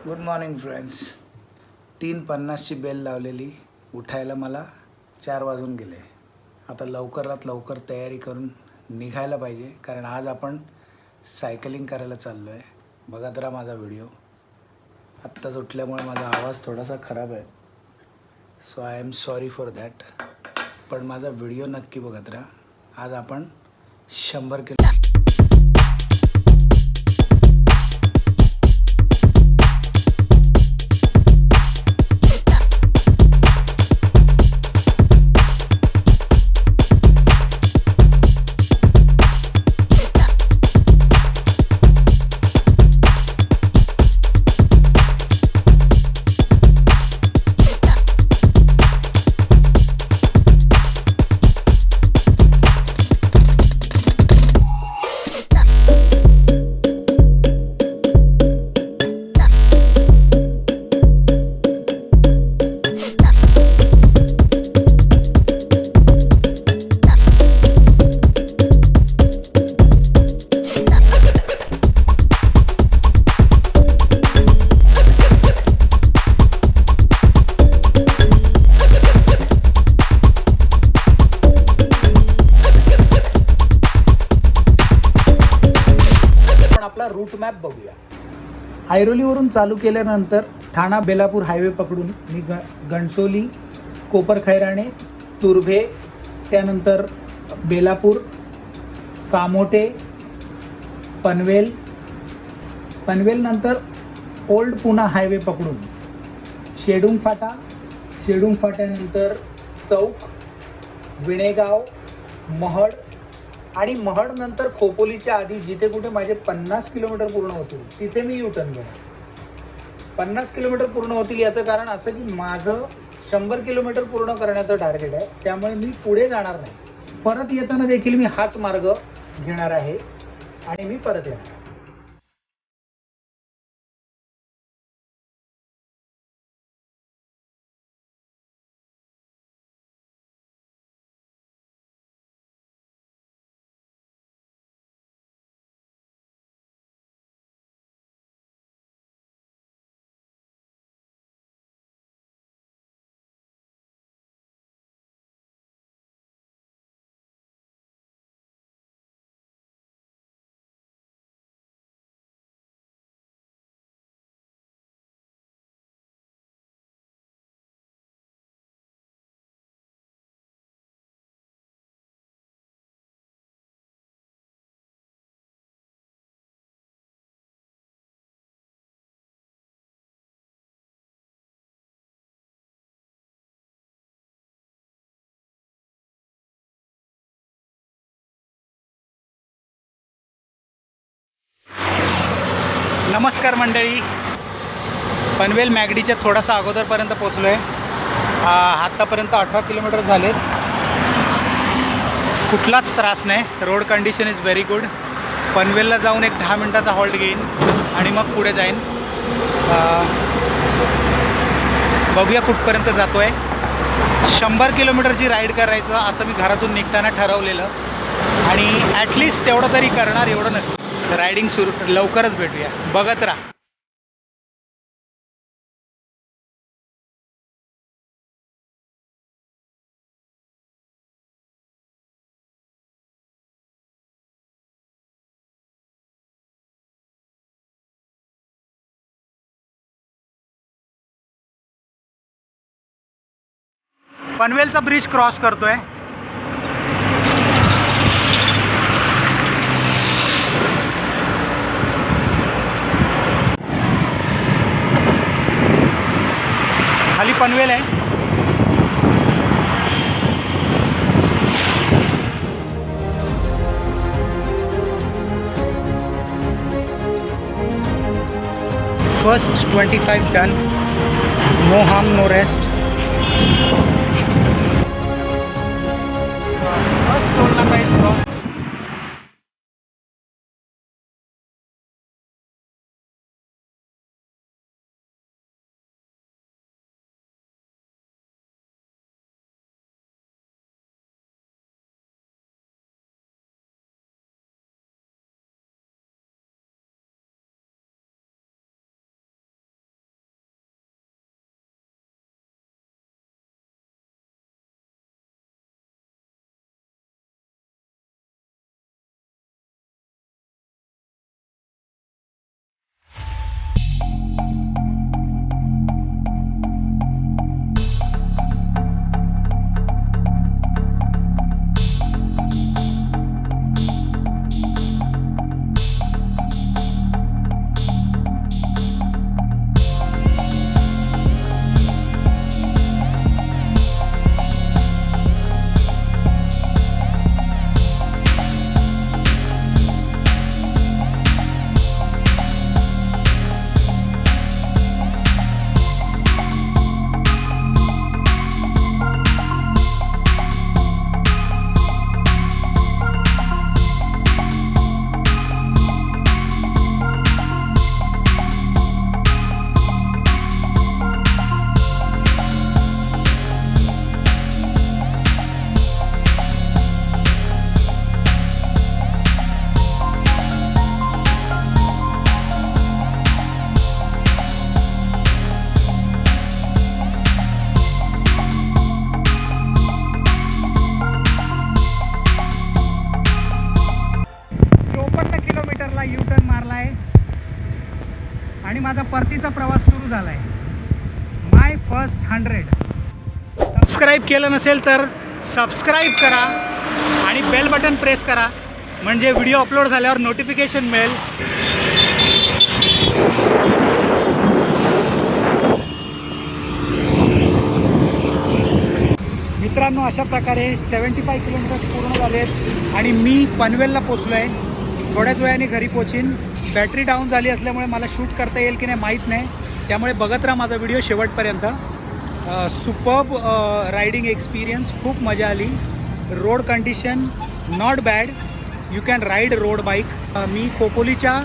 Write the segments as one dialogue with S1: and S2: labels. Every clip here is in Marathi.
S1: Good morning friends. 3:50ची बेल लावलेली. उठायला मला 4 वाजून गेले. आता लवकरात लवकर तयारी करून निघायला पाहिजे, कारण आज आपण सायकलिंग करायला चाललो आहे. बघा जरा माझा व्हिडिओ. आत्ताच उठल्यामुळे माझा आवाज थोडासा खराब आहे, so I am sorry for that. पण माझा व्हिडिओ नक्की बघत राहा. आज आपण 100 किलो आपला रूट मॅप बघूया. ऐरोलीवरून चालू केल्यानंतर ठाणा बेलापूर हायवे पकडून मी घणसोली, कोपरखैराणे, तुर्भे, त्यानंतर बेलापूर, कामोटे, पनवेल नंतर ओल्ड पुणा हायवे पकडून शेडूंग फाट्यानंतर चौक, विणेगाव, महड आणि महड नंतर खोपोलीच्या आधी जिथे कुठे माझे 50 किलोमीटर पूर्ण होतील तिथे मी युटर्न घेणार. 50 किलोमीटर पूर्ण होतील याचं कारण असं की माझं 100 किलोमीटर पूर्ण करण्याचं टार्गेट आहे. त्यामुळे मी पुढे जाणार नाही. परत येताना देखील मी हाच मार्ग घेणार आहे आणि मी परत येणार. नमस्कार मंडळी. पनवेल मॅगडीच्या थोडासा अगोदरपर्यंत पोचलो आहे. आत्तापर्यंत 18 किलोमीटर झालेत. कुठलाच त्रास नाही. Road condition is very good. पनवेलला जाऊन एक 10 मिनटाचा हॉल्ट घेईन आणि मग पुढे जाईन. बघूया कुठपर्यंत जातो आहे. 100 किलोमीटरची राईड करायचं असं मी घरातून निघताना ठरवलेलं, आणि ॲटलिस्ट तेवढं तरी करणार. एवढं नक्की. रायडिंग सुरू लवकरच भेटूया. बघत राहा. पनवेलचा ब्रिज क्रॉस करतोय. खाली पनवेल आहे. First 25 done. No harm no rest. सोडला पाहिजे. माझा परतीचा प्रवास सुरू झाला आहे. माय फर्स्ट 100. सबस्क्राईब केलं नसेल तर सबस्क्राईब करा आणि बेल बटन प्रेस करा, म्हणजे व्हिडिओ अपलोड झाल्यावर नोटिफिकेशन मिळेल. मित्रांनो, अशा प्रकारे 75 किलोमीटर पूर्ण झालेत आणि मी पनवेलला पोचलो आहे. थोड्याच वेळाने घरी पोचीन. बॅटरी डाऊन झाली असल्यामुळे मला शूट करता येईल की नाही माहीत नाही, त्यामुळे बघत राहा माझा व्हिडिओ शेवटपर्यंत. सुपर्ब रायडिंग एक्सपिरियन्स, खूप मजा आली. Road condition not bad, you can ride road bike. मी खोपोलीच्या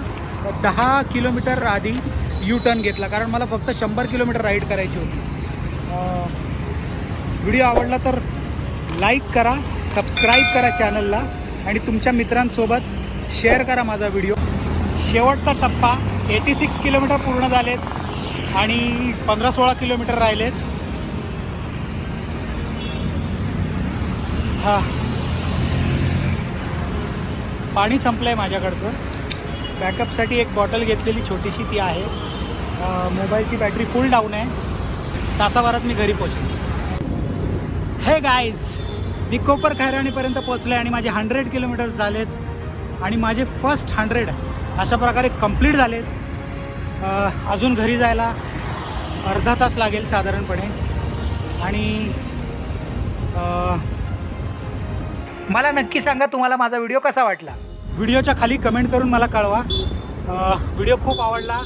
S1: 10 किलोमीटर आधी यू टर्न घेतला, कारण मला फक्त 100 किलोमीटर राईड करायची होती. व्हिडिओ आवडला तर लाईक करा, सबस्क्राईब करा चॅनलला आणि तुमच्या मित्रांसोबत शेअर करा माझा व्हिडिओ. शेवटचा टप्पा 86 किलोमीटर पूर्ण झालेत आणि 15-16 किलोमीटर राहिलेत. पाणी संपलं आहे माझ्याकडचं. बॅकअपसाठी एक बॉटल घेतलेली छोटीशी ती आहे. मोबाईलची बॅटरी फुल डाऊन आहे. तासाभरात मी घरी पोचेन. हे गाईज, मी कोपर खैराणीपर्यंत पोचलो आहे आणि माझे 100 किलोमीटर्स झालेत आणि माझे फर्स्ट 100 अशा प्रकारे कंप्लीट झालेत. अजून घरी जायला अर्धा तास लागेल साधारणपणे. आणि मला नक्की सांगा तुम्हाला माझा व्हिडिओ कसा वाटला. व्हिडिओच्या खाली कमेंट करून मला कळवा. व्हिडिओ खूप आवडला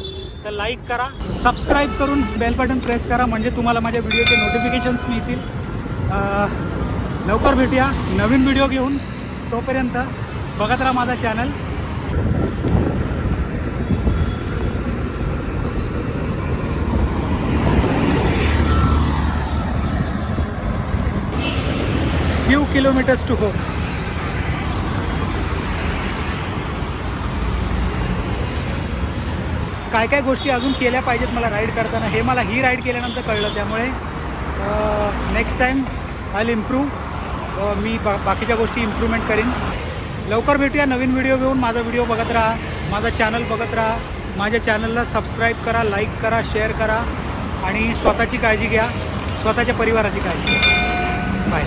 S1: तर लाईक करा, सबस्क्राईब करून बेल बटन प्रेस करा, म्हणजे तुम्हाला माझ्या व्हिडिओचे नोटिफिकेशन्स मिळतील. लवकर भेटूया नवीन व्हिडिओ घेऊन. तोपर्यंत बघत राहा माझा channel. few kilometers to go. काय काय गोष्टी अजून केल्या पाहिजेत मला राईड करताना, हे मला ही राईड केल्यानंतर कळलं. त्यामुळे next time I will improve. मी बाकीच्या गोष्टी इम्प्रूव्हमेंट करीन. लवकर भेटूया नवीन व्हिडिओ घेऊन. माझा व्हिडिओ बघत राहा, माझा चॅनल बघत राहा. माझ्या चॅनलला सबस्क्राईब करा, लाईक करा, शेअर करा आणि स्वतःची काळजी घ्या, स्वतःच्या परिवाराची काळजी घ्या. बाय.